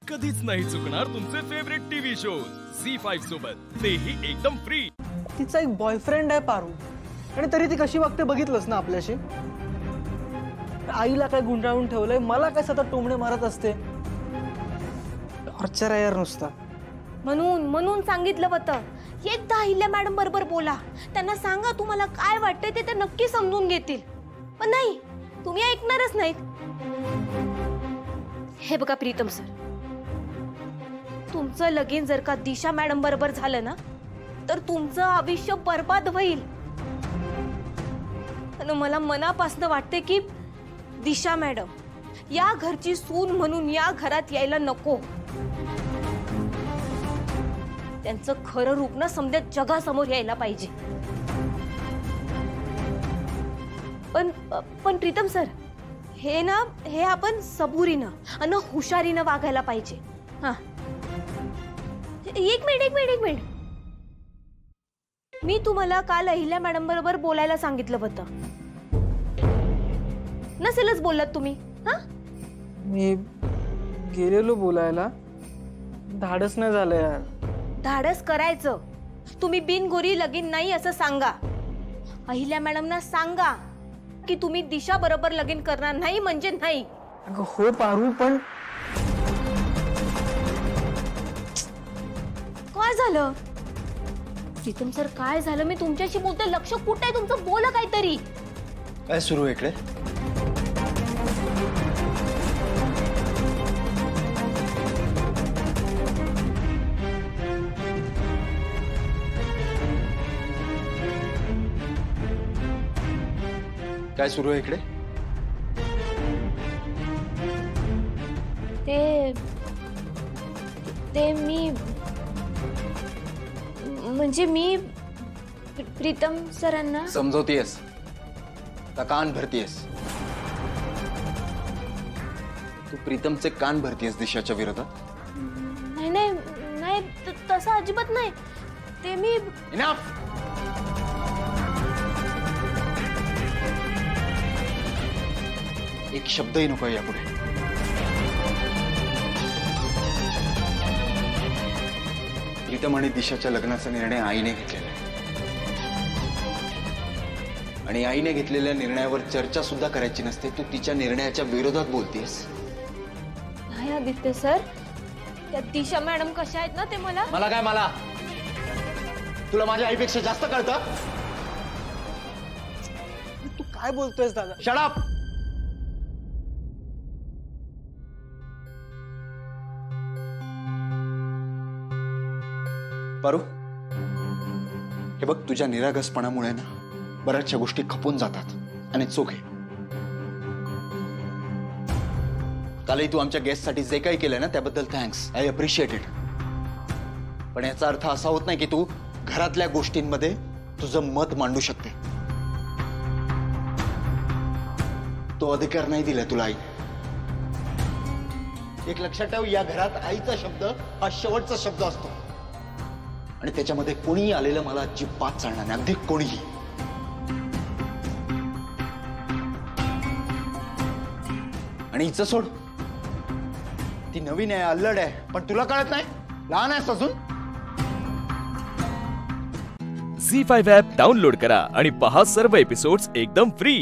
कधीच नाही चुकणार तुमचे फेवरेट टीव्ही शोज झी5 सोबत, तेही एकदम फ्री। तिचा एक बॉयफ्रेंड आहे पारू, आणि तरी ती कशी वागते बघितलंस ना आपल्याशी। आईला काय गुंडाळून ठेवलंय, मला काय सतत टोमणे मारत असते। टॉर्चर आहे यार नुसता। म्हणून सांगितलं होतं, एकदा अहिल्या मॅडम बरोबर बोला, त्यांना सांगा तुम्हाला काय वाटतंय ते नक्की समजून घेतील। पण नाही, तुम्ही ऐकणारच नाहीत। हे बघा प्रीतम सर, तुमचं लगीन जर का दिशा मॅडम बरोबर झालं ना, तर तुमचं आयुष्य बर्बाद होईल। आणि मला मनापासून वाटते की दिशा मॅडम या घरची सून म्हणून या घरात यायला नको। त्यांचं खरं रूप ना समजत जगासमोर यायला पाहिजे। पण प्रीतम सर, हे आपण सबुरीनं आणि हुशारीनं वागायला पाहिजे। हा, एक मिनिट, मी तुम्हाला काल अहिल्या मॅडम बरोबर बोलायला सांगितलं होतं, नसेलच बोललात तुम्ही? हा, मी गेलेलो बोलायला, धाडस नाही झालं यार। धाडस करायचं, तुम्ही बिनगोरी लगीन नाही असं सांगा। अहिल्या मॅडमना सांगा की तुम्ही दिशा बरोबर लगीन करणार नाही म्हणजे नाही। अगं हो पारू, पण काय झालं प्रीतम सर? काय झालं? मी तुमच्याशी बोलते, लक्ष कुठे आहे तुमचं? बोला काहीतरी। काय सुरू आहे इकडे? काय सुरू आहे इकडे? ते मी म्हणजे मी प्रीतम सरांना समजवतेस का कान भरतीयस? तू प्रीतमचे कान भरतीयस दिशाच्या विरोधात? नाही, तसं अजिबात नाही। ते मी इनफ! एक शब्दही नको यापुढे। प्रीतम आणि दिशाच्या लग्नाचा निर्णय आईने घेतलेला आहे, आणि आईने घेतलेल्या निर्णयावर चर्चा सुद्धा करायची नसते, तू तिच्या निर्णयाच्या विरोधात बोलतेस। नाही आदित्य सर, त्या दिशा मॅडम कशा आहेत ना ते मला काय, मला तुला माझ्या आईपेक्षा जास्त कळतं? तू काय बोलतोयस दादा? Shut up! पारू, हे बघ, तुझ्या निरागसपणामुळे ना बऱ्याचशा गोष्टी खपून जातात आणि चूक आहे। कालही तू आमच्या गेस्टसाठी जे काही केलंय ना त्याबद्दल थँक्स, आय अप्रिशिएट इट। पण याचा अर्थ असा होत नाही की तू घरातल्या गोष्टींमध्ये तुझं मत मांडू शकते। तो अधिकार नाही दिला तुला आई। एक लक्षात ठेव, या घरात आईचा शब्द हा शेवटचा शब्द असतो, आणि त्याच्यामध्ये कोणीही आलेलं मला अजिबात चालणार नाही, अगदी कोणीही। आणि हिचं सोड, ती नवीन आहे, अल्लड आहे, पण तुला कळत नाही, लहान आहेस अजून। झी5 ॲप डाउनलोड करा आणि पहा सर्व एपिसोड्स एकदम फ्री।